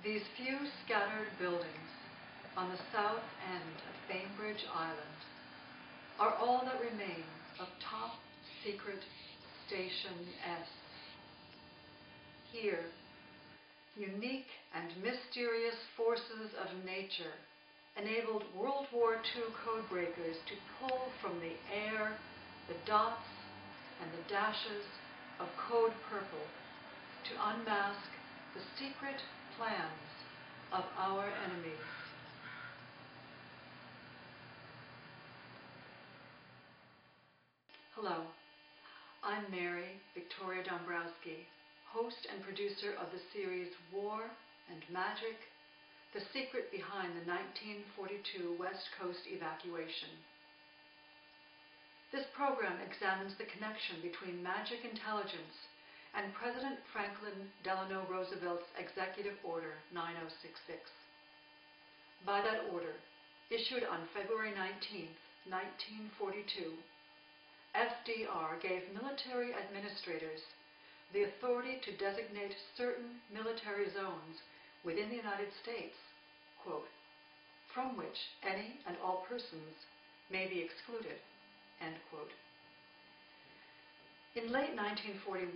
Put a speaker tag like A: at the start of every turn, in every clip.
A: These few scattered buildings on the south end of Bainbridge Island are all that remain of top secret Station S. Here, unique and mysterious forces of nature enabled World War II codebreakers to pull from the air the dots and the dashes of Code Purple to unmask the secret plans of our enemies. Hello, I'm Mary Victoria Dombrowski, host and producer of the series War and Magic, The Secret Behind the 1942 West Coast Evacuation. This program examines the connection between magic intelligence and President Franklin Delano Roosevelt's Executive Order 9066. By that order, issued on February 19, 1942, FDR gave military administrators the authority to designate certain military zones within the United States, quote, from which any and all persons may be excluded, end quote. In late 1941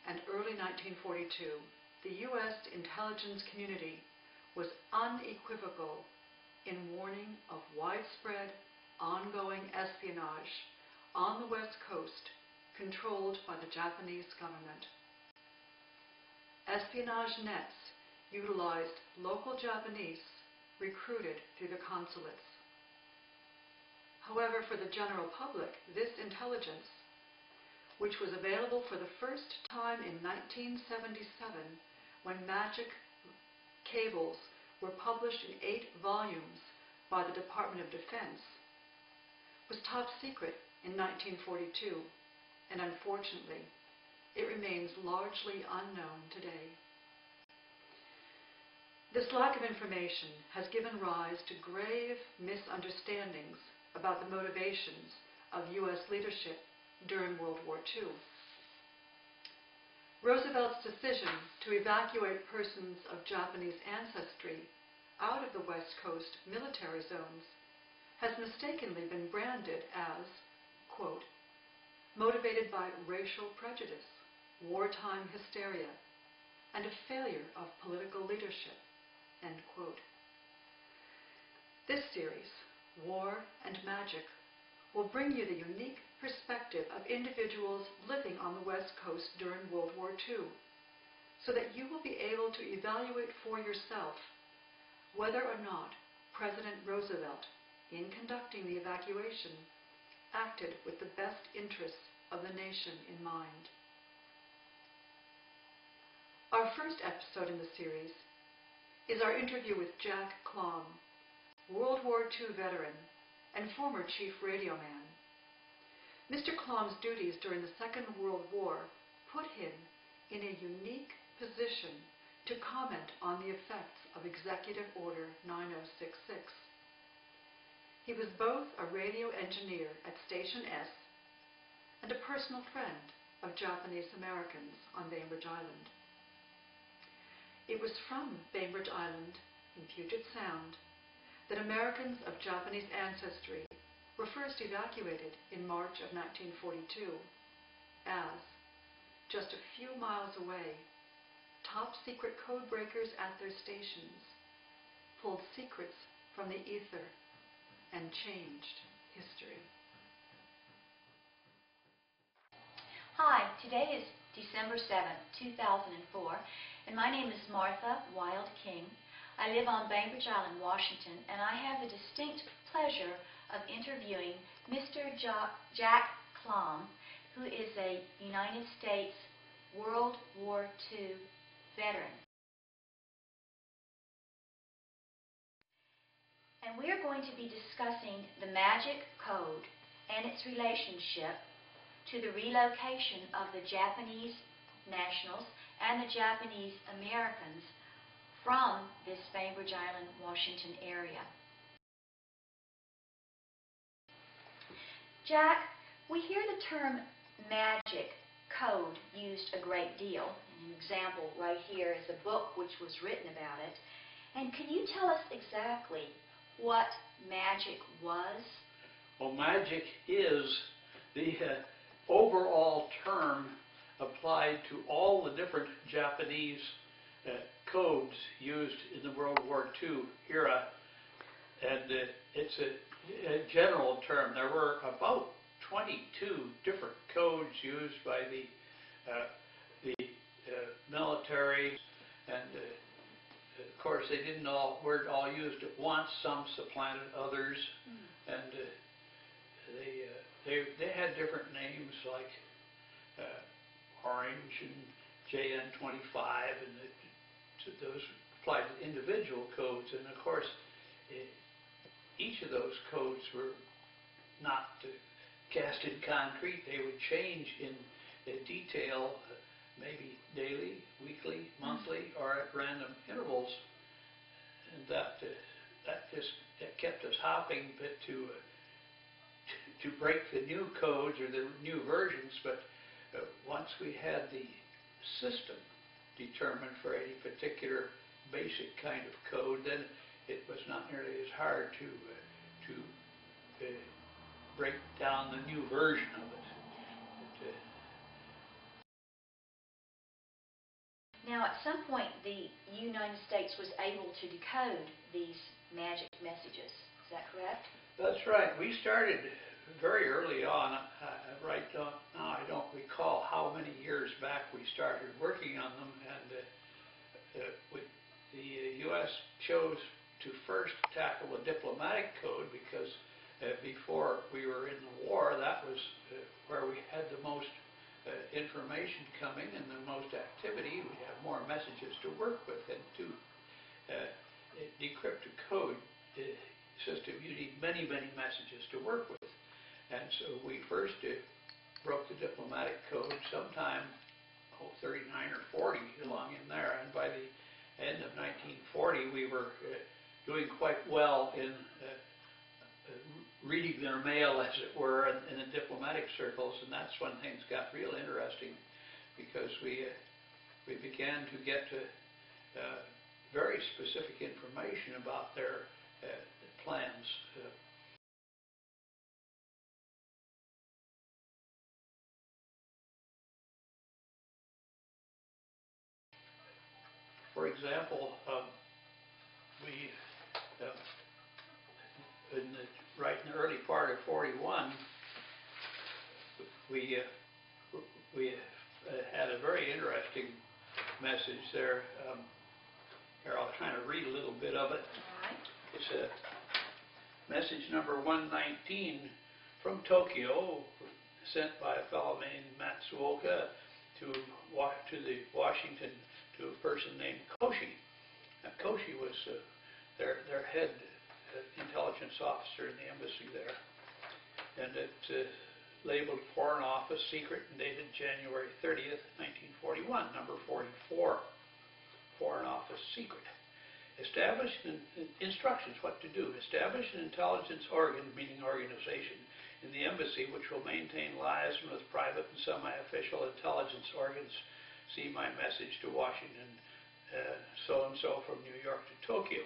A: and early 1942, the U.S. intelligence community was unequivocal in warning of widespread, ongoing espionage on the West Coast controlled by the Japanese government. Espionage nets utilized local Japanese recruited through the consulates. However, for the general public, this intelligence, which was available for the first time in 1977 when magic cables were published in 8 volumes by the Department of Defense, was top secret in 1942, and unfortunately, it remains largely unknown today. This lack of information has given rise to grave misunderstandings about the motivations of U.S. leadership during World War II. Roosevelt's decision to evacuate persons of Japanese ancestry out of the West Coast military zones has mistakenly been branded as, quote, motivated by racial prejudice, wartime hysteria, and a failure of political leadership, end quote. This series, War and Magic, will bring you the unique perspective of individuals living on the West Coast during World War II, so that you will be able to evaluate for yourself whether or not President Roosevelt, in conducting the evacuation, acted with the best interests of the nation in mind. Our first episode in the series is our interview with Jack Klamm, World War II veteran and former chief radioman. Mr. Klamm's duties during the Second World War put him in a unique position to comment on the effects of Executive Order 9066. He was both a radio engineer at Station S and a personal friend of Japanese Americans on Bainbridge Island. It was from Bainbridge Island in Puget Sound that Americans of Japanese ancestry were first evacuated in March of 1942 as, just a few miles away, top-secret code breakers at their stations pulled secrets from the ether and changed history.
B: Hi, today is December 7th, 2004, and my name is Martha Wild King. I live on Bainbridge Island, Washington, and I have the distinct pleasure of interviewing Mr. Jack Klamm, who is a United States World War II veteran. And we are going to be discussing the Magic Code and its relationship to the relocation of the Japanese nationals and the Japanese Americans from this Bainbridge Island, Washington area. Jack, we hear the term magic code used a great deal An example right here is a book which was written about it. And can you tell us exactly what magic was?
C: Well, magic is the overall term applied to all the different Japanese codes used in the World War II era. And it's a general term. There were about 22 different codes used by the military, and of course they weren't all used at once. Some supplanted others, and they had different names like Orange and JN25, and those applied to individual codes. And of course, each of those codes were not cast in concrete. They would change in detail, maybe daily, weekly, monthly, or at random intervals, and that just kept us hopping to break the new codes or the new versions. But once we had the system determined for any particular basic kind of code, then it was not nearly as hard to break down the new version of it.
B: Now, at some point, the United States was able to decode these magic messages. Is that correct?
C: That's right. We started very early on. Right now, I don't recall how many years back we started working on them, and the U.S. chose to first tackle the diplomatic code because before we were in the war, that was where we had the most information coming and the most activity. We have more messages to work with, and to decrypt a code system, you need many, many messages to work with. And so we first broke the diplomatic code sometime 39 or 40 along in there, and by the end of 1940 we were doing quite well in reading their mail, as it were, in the diplomatic circles. And that's when things got real interesting, because we began to get very specific information about their plans. For example, right in the early part of 41, we had a very interesting message there. Here, I'll try to read a little bit of it. It's a message number 119 from Tokyo, sent by a fellow named Matsuoka to the Washington, to a person named Koshi. Now, Koshi was their head intelligence officer in the embassy there, and it's labeled Foreign Office Secret and dated January 30th, 1941, number 44, Foreign Office Secret. Establish instructions what to do. Establish an intelligence organ, meaning organization, in the embassy which will maintain liaison with private and semi-official intelligence organs. See my message to Washington, so-and-so from New York to Tokyo.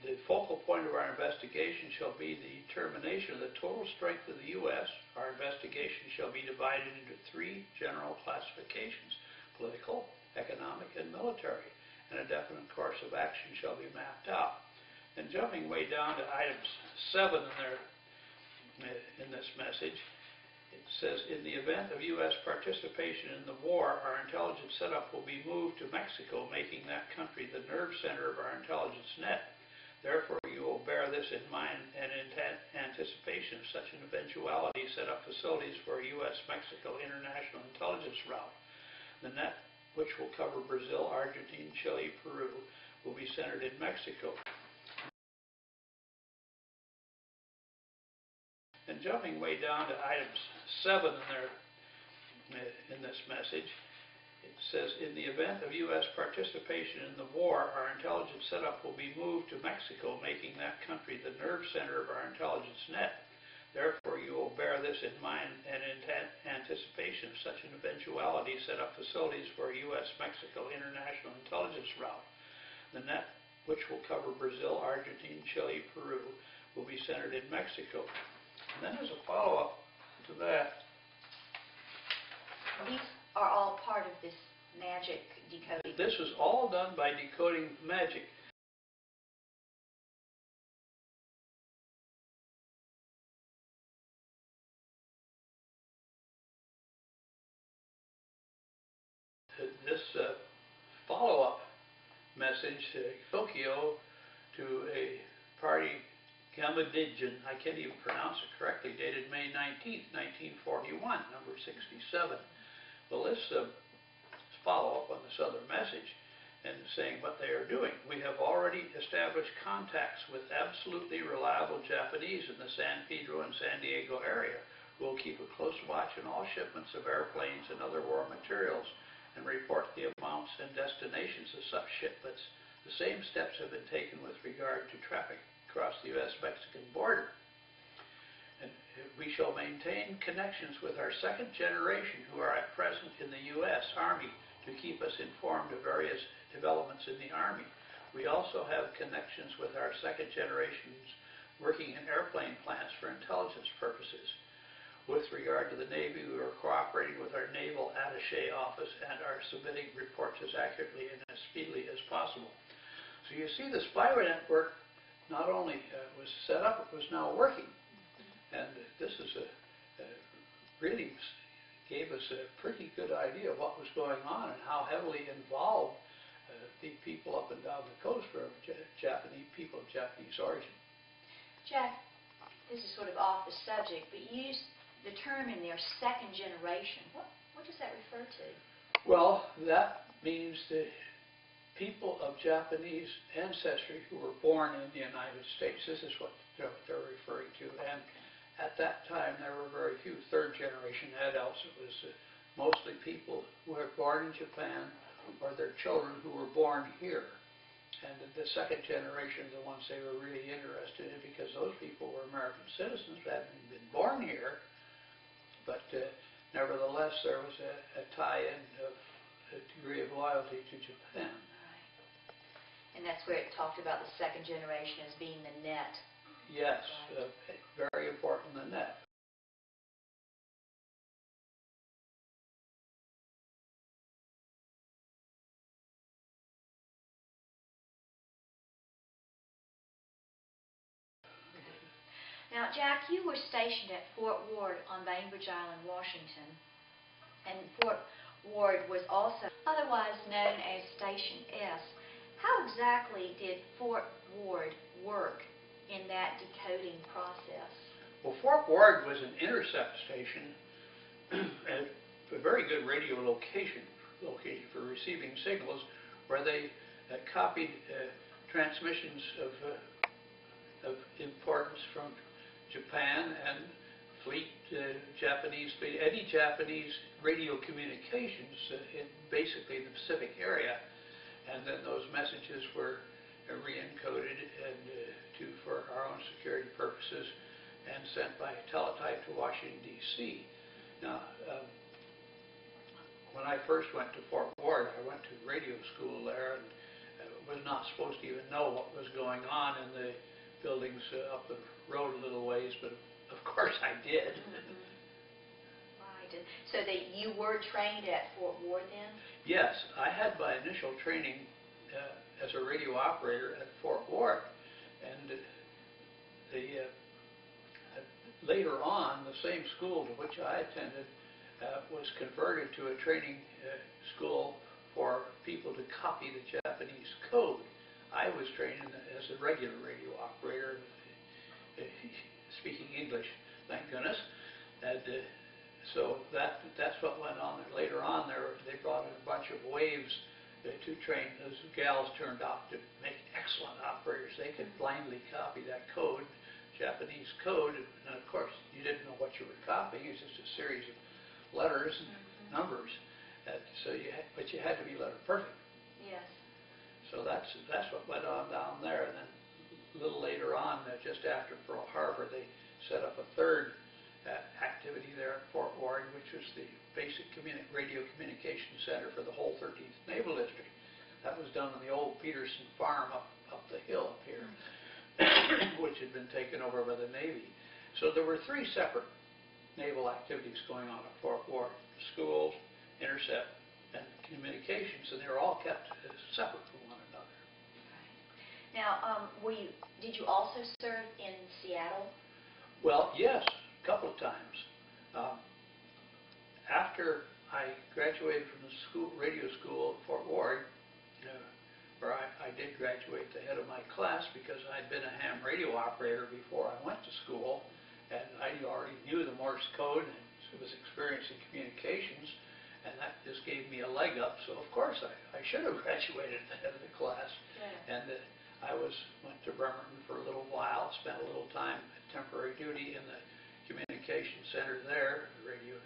C: The focal point of our investigation shall be the determination of the total strength of the U.S. Our investigation shall be divided into 3 general classifications: political, economic, and military, and a definite course of action shall be mapped out. And jumping way down to items 7 in this message, it says, in the event of U.S. participation in the war, our intelligence setup will be moved to Mexico, making that country the nerve center of our intelligence net. Therefore, you will bear this in mind, and in anticipation of such an eventuality, set up facilities for a U.S.-Mexico international intelligence route. The net, which will cover Brazil, Argentina, Chile, Peru, will be centered in Mexico. And jumping way down to items 7 in this message, it says, in the event of U.S. participation in the war, our intelligence setup will be moved to Mexico, making that country the nerve center of our intelligence net. Therefore, you will bear this in mind, and in anticipation of such an eventuality, set up facilities for a U.S.-Mexico international intelligence route. The net, which will cover Brazil, Argentina, Chile, Peru, will be centered in Mexico. And then as a follow-up to that,
B: these are all part of this magic decoding.
C: This was all done by decoding magic. This follow-up message, Fokio, to a party, Gamadijan, I can't even pronounce it correctly, dated May 19th, 1941, number 67. Well, this follow-up on this other message and saying what they are doing. We have already established contacts with absolutely reliable Japanese in the San Pedro and San Diego area who will keep a close watch on all shipments of airplanes and other war materials and report the amounts and destinations of such shipments. The same steps have been taken with regard to traffic across the U.S.-Mexican border. And we shall maintain connections with our second generation who are at present in the U.S. Army to keep us informed of various developments in the Army. We also have connections with our second generations working in airplane plants for intelligence purposes. With regard to the Navy, we are cooperating with our Naval Attaché Office and are submitting reports as accurately and as speedily as possible. So you see the spyware network not only was set up, it was now working. And this is really gave us a pretty good idea of what was going on and how heavily involved the people up and down the coast were Japanese people of Japanese origin.
B: Jack, this is sort of off the subject, but you used the term in there, second generation. What does that refer to? Well,
C: that means the people of Japanese ancestry who were born in the United States. This is what they're referring to. And at that time, there were very few third-generation adults. It was mostly people who were born in Japan or their children who were born here. And the second generation, the ones they were really interested in, because those people were American citizens, hadn't been born here. But nevertheless, there was a tie-in of a degree of loyalty to Japan.
B: Right. And that's where it talked about the second generation as being the net.
C: Yes,
B: right.
C: Very important, the net.
B: Now, Jack, you were stationed at Fort Ward on Bainbridge Island, Washington, and Fort Ward was also otherwise known as Station S. How exactly did Fort Ward work in that decoding process?
C: Well, Fort Ward was an intercept station, a very good radio location for receiving signals, where they copied transmissions of importance from Japan and Japanese fleet, any Japanese radio communications in basically the Pacific area, and then those messages were re-encoded and for our own security purposes and sent by teletype to Washington, D.C. Now, when I first went to Fort Ward, I went to radio school there and was not supposed to even know what was going on in the buildings up the road a little ways, but of course I did.
B: Mm-hmm. Right. And so you were trained at Fort Ward then?
C: Yes, I had my initial training as a radio operator at Fort Ward, and later on, the same school to which I attended was converted to a training school for people to copy the Japanese code. I was trained as a regular radio operator, speaking English, thank goodness. And so that's what went on there. Later on, they brought in a bunch of waves to train. Those gals turned out to make excellent operators. They could blindly copy that code, Japanese code, and of course, you didn't know what you were copying. It's just a series of letters and numbers. But you had to be letter perfect.
B: Yes.
C: So that's what went on down there. And then a little later on, just after Pearl Harbor, they set up a third activity there at Fort Ward, which was the basic radio communication center for the whole 13th Naval District. That was done on the old Peterson farm up the hill up here, which had been taken over by the Navy. So there were three separate naval activities going on at Fort Ward: schools, intercept, and communications, and they were all kept separate from one another.
B: Now, did you also serve in Seattle?
C: Well, yes, a couple of times. After I graduated from the radio school at Fort Ward, where I did graduate the head of my class because I'd been a ham radio operator before I went to school, and I already knew the Morse code and was experienced in communications, and that just gave me a leg up. So of course I should have graduated the head of the class. Yeah. And I went to Bremerton for a little while, spent a little time at temporary duty in the communication center there, the radio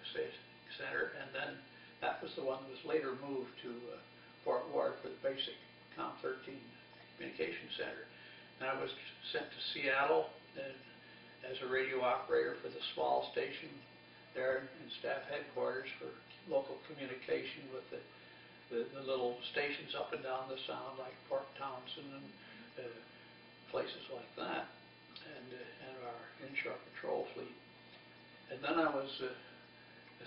C: center, and then that was the one that was later moved to Fort Ward for the basic Com-13 communication center. And I was sent to Seattle as a radio operator for the small station there in staff headquarters for local communication with the little stations up and down the Sound, like Port Townsend and places like that, and our inshore patrol fleet. And then I was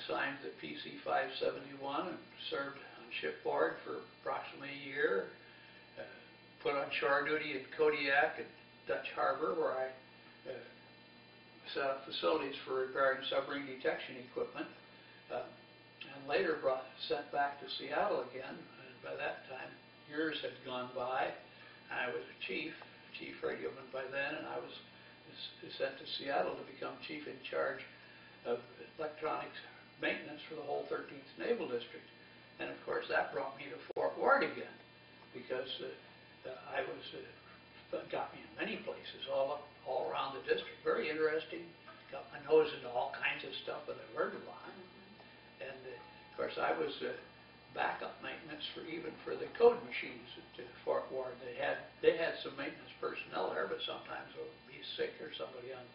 C: assigned to PC 571 and served on shipboard for approximately a year. Put on shore duty in Kodiak and Dutch Harbor, where I set up facilities for repairing submarine detection equipment, and later sent back to Seattle again. And by that time, years had gone by. I was a chief radioman by then, and I was sent to Seattle to become chief in charge of electronics maintenance for the whole 13th Naval District. And of course, that brought me to Fort Ward again, because I got me in many places all around the district. Very interesting. Got my nose into all kinds of stuff that I learned a lot. And of course, I was backup maintenance even for the code machines at Fort Ward. They had some maintenance personnel there, but sometimes they would be sick or somebody on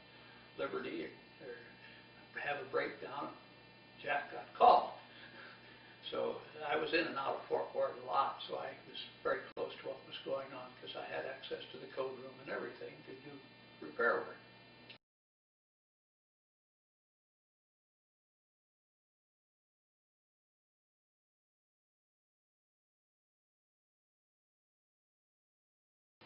C: liberty or have a breakdown. Jack got called. So I was in and out of Fort Ward a lot, so I was very close to what was going on because I had access to the code room and everything to do repair work.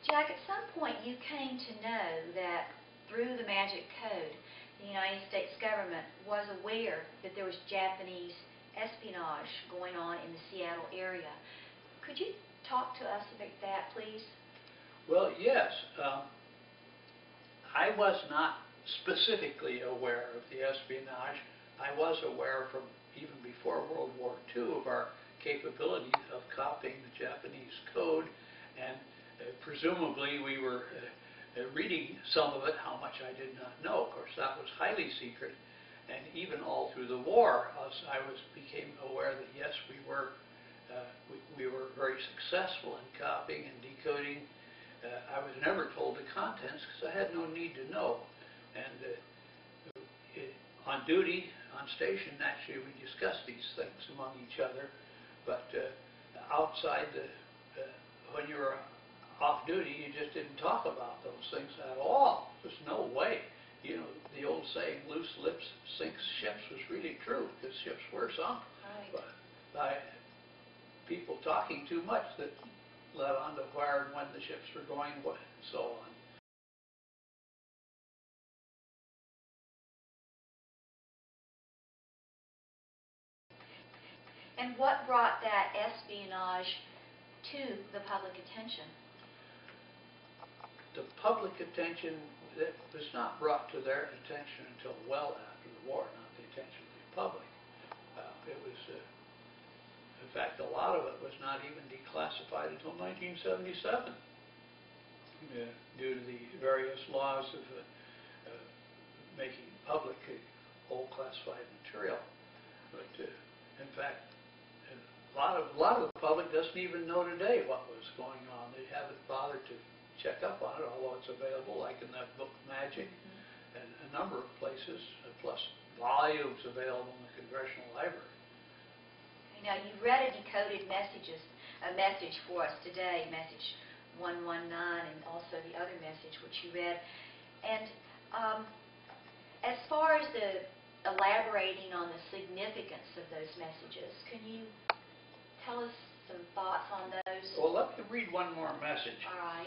B: Jack, at some point you came to know that through the magic code, the United States government was aware that there was Japanese espionage going on in the Seattle area. Could you talk to us about that, please?
C: Well, yes. I was not specifically aware of the espionage. I was aware from even before World War II of our capability of copying the Japanese code, and presumably we were reading some of it, how much I did not know. Of course, that was highly secret. And even all through the war, I became aware that yes, we were very successful in copying and decoding. I was never told the contents because I had no need to know. And on duty, on station, naturally we discussed these things among each other. But outside, when you were off duty, you just didn't talk about those things at all. There's no way. You know, the old saying, loose lips sink ships, was really true, because ships were sunk by people talking too much that led on to where and when the ships were going, and so on.
B: And what brought that espionage to the public attention?
C: The public attention that was not brought to their attention until well after the war, not the attention of the public. It was, in fact, a lot of it was not even declassified until 1977, due to the various laws of making public old classified material. But in fact, a lot of the public doesn't even know today what was going on. They haven't bothered to check up on it, although it's available, like in that book Magic. in a number of places, plus volumes available in the Congressional Library.
B: Now, you read a message for us today, message 119, and also the other message which you read. And as far as the elaborating on the significance of those messages, can you tell us some thoughts on those?
C: Well, let me read one more message.
B: All right.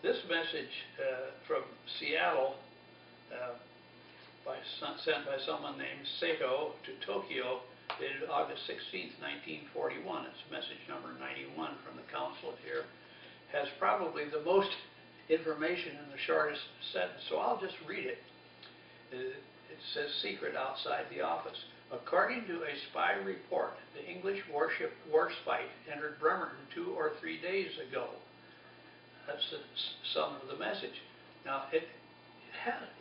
C: This message from Seattle, sent by someone named Sato to Tokyo, dated August 16th, 1941. It's message number 91 from the consulate here. Has probably the most information in the shortest sentence, so I'll just read it. It says, secret outside the office. According to a spy report, the English warship Warspite entered Bremerton 2 or 3 days ago. That's the sum of the message. Now, it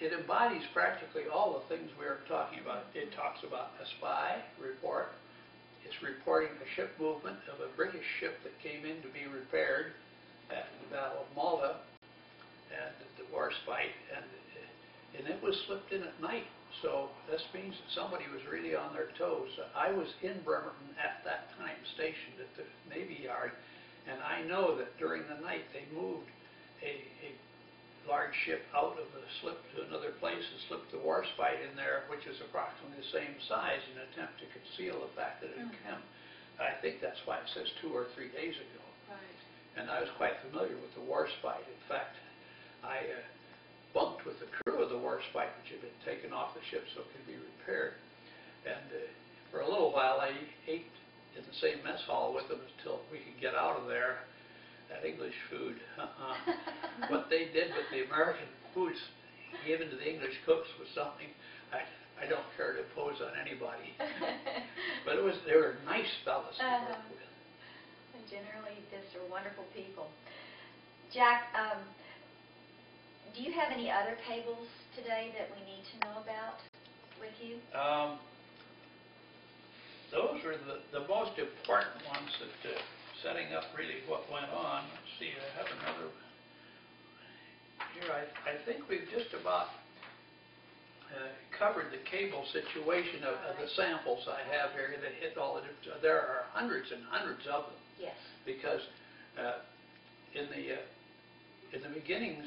C: embodies practically all the things we are talking about. It talks about a spy report. It's reporting a ship movement of a British ship that came in to be repaired after the Battle of Malta, and the Warspite, and it was slipped in at night. So this means that somebody was really on their toes. I was in Bremerton at that time, stationed at the Navy Yard, and I know that during the night they moved a large ship out of the slip to another place and slipped the Warspite in there, which is approximately the same size, in an attempt to conceal the fact that it had come. I think that's why it says 2 or 3 days ago.
B: Right.
C: And I was quite familiar with the Warspite. In fact, I bunked with the crew of the Warspite, which had been taken off the ship so it could be repaired. And for a little while I ate in the same mess hall with them until we could get out of there. That English food, what they did with the American foods given to the English cooks was something I don't care to impose on anybody. But they were nice fellas to work with.
B: Generally, these are wonderful people. Jack, do you have any other cables today that we need to know about with you?
C: Those were the most important ones that setting up really what went on. Let's see, I have another here. I think we've just about covered the cable situation of the samples I have here that hit all the different. There are hundreds and hundreds of them.
B: Yes.
C: Because in the beginnings,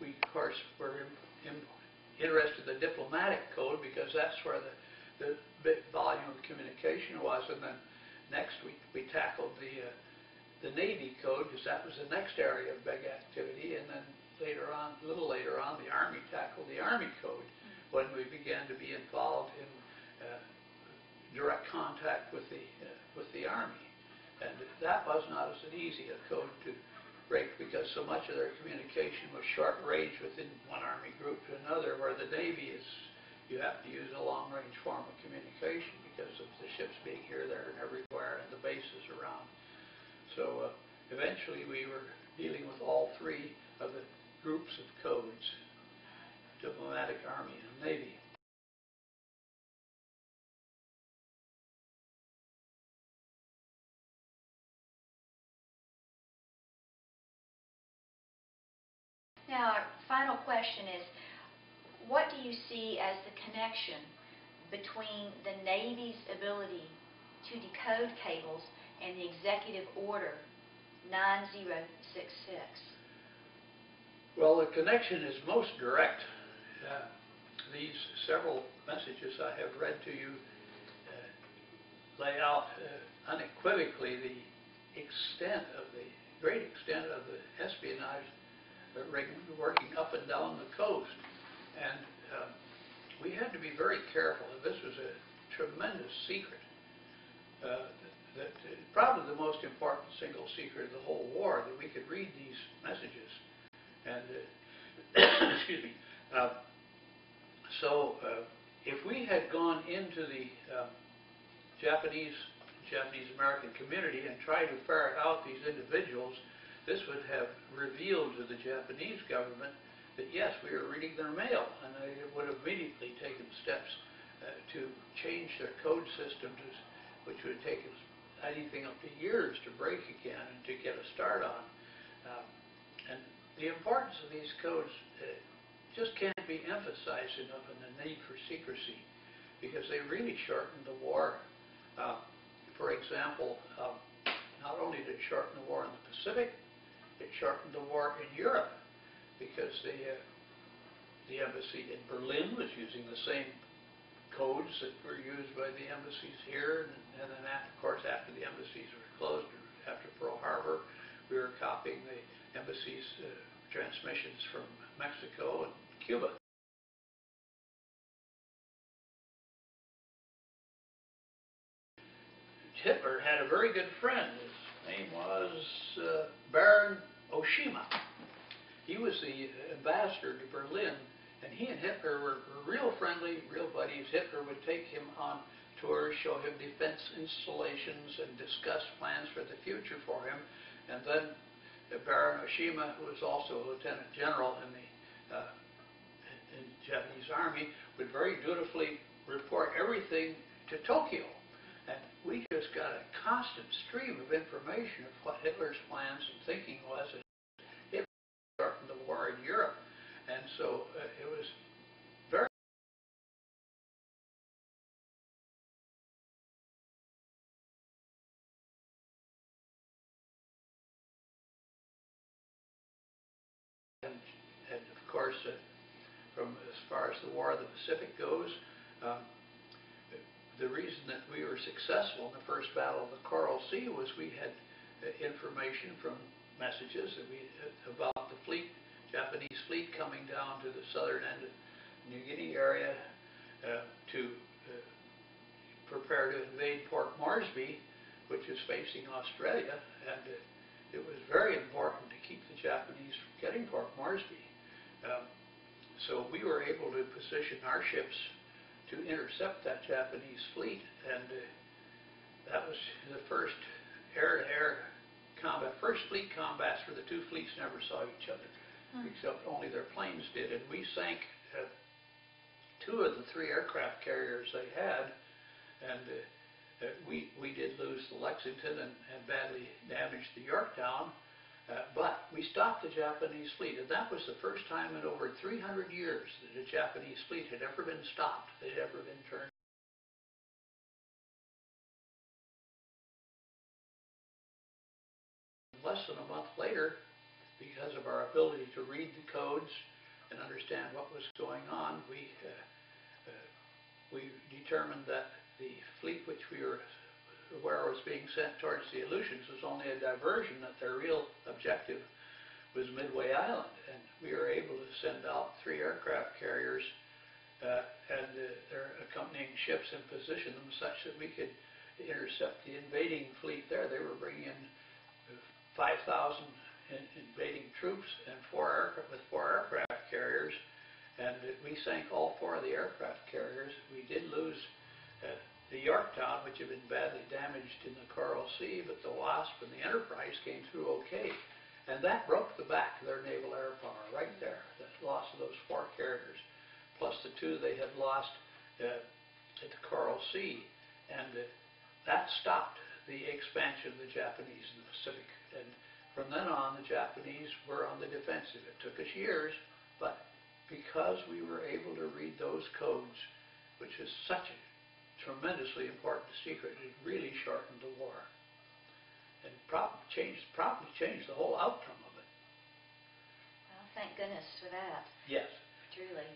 C: we of course were interested in the diplomatic code because that's where the big volume of communication was, and then next we tackled the Navy code because that was the next area of big activity, and then a little later on, the Army tackled the Army code when we began to be involved in direct contact with the Army, and that was not as easy a code to break because so much of their communication was short range within one Army group to another, where the Navy is. You have to use a long-range form of communication because of the ships being here, there, and everywhere, and the bases around. So eventually we were dealing with all three of the groups of codes: diplomatic, Army, and Navy.
B: Now, our final question is, what do you see as the connection between the Navy's ability to decode cables and the Executive Order 9066?
C: Well, the connection is most direct. These several messages I have read to you lay out unequivocally the great extent of the espionage working up and down the coast. And we had to be very careful. This was a tremendous secret. Probably the most important single secret of the whole war, that we could read these messages. And excuse me. So if we had gone into the Japanese-American community and tried to ferret out these individuals, this would have revealed to the Japanese government that yes, we were reading their mail, and they would have immediately taken steps to change their code system, which would have taken anything up to years to break again and to get a start on. And the importance of these codes just can't be emphasized enough, and the need for secrecy, because they really shortened the war. For example, not only did it shorten the war in the Pacific, it shortened the war in Europe, because the embassy in Berlin was using the same codes that were used by the embassies here, and then of course after the embassies were closed, after Pearl Harbor, we were copying the embassy's transmissions from Mexico and Cuba. Hitler had a very good friend. His name was Baron Oshima. He was the ambassador to Berlin, and he and Hitler were real friendly, real buddies. Hitler would take him on tours, show him defense installations, and discuss plans for the future for him. And then Baron Oshima, who was also a lieutenant general in the Japanese army, would very dutifully report everything to Tokyo. And we just got a constant stream of information of what Hitler's plans and thinking was. Hitler started the war in Europe. And so it was very and of course, from as far as the War of the Pacific goes, the reason that we were successful in the first battle of the Coral Sea was we had information from messages that about the fleet, Japanese fleet coming down to the southern end of New Guinea area to prepare to invade Port Moresby, which is facing Australia, and it was very important to keep the Japanese from getting Port Moresby. So we were able to position our ships to intercept that Japanese fleet, and that was the first air-to-air combat, first fleet combats where the two fleets never saw each other, except only their planes did. And we sank two of the three aircraft carriers they had, and we did lose the Lexington and badly damaged the Yorktown, but we stopped the Japanese fleet, and that was the first time in over 300 years that a Japanese fleet had ever been stopped, they'd ever been turned. Less than a month later, because of our ability to read the codes and understand what was going on, we determined that the fleet where it was being sent towards the Aleutians was only a diversion, that their real objective was Midway Island. And we were able to send out 3 aircraft carriers and their accompanying ships and position them such that we could intercept the invading fleet there. They were bringing in 5,000 invading troops and 4 aircraft carriers, and we sank all 4 of the aircraft carriers. We did lose the Yorktown, which had been badly damaged in the Coral Sea, but the Wasp and the Enterprise came through okay. And that broke the back of their naval air power right there, the loss of those 4 carriers, plus the 2 they had lost at the Coral Sea. And that stopped the expansion of the Japanese in the Pacific. And from then on, the Japanese were on the defensive. It took us years, but because we were able to read those codes, which is such a tremendously important secret, it really shortened the war and probably changed the whole outcome of it.
B: Well, thank goodness for that.
C: Yes.
B: Truly.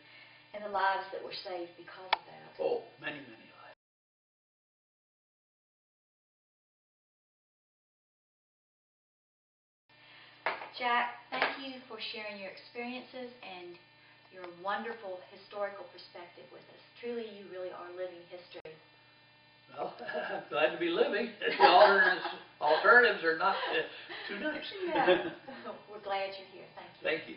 B: And the lives that were saved because of that.
C: Oh, many, many lives.
B: Jack, thank you for sharing your experiences and your wonderful historical perspective with us. Truly, you really are living history.
C: Well, I'm glad to be living. The alternatives are not too nice.
B: Yeah. We're glad you're here. Thank you.
C: Thank you.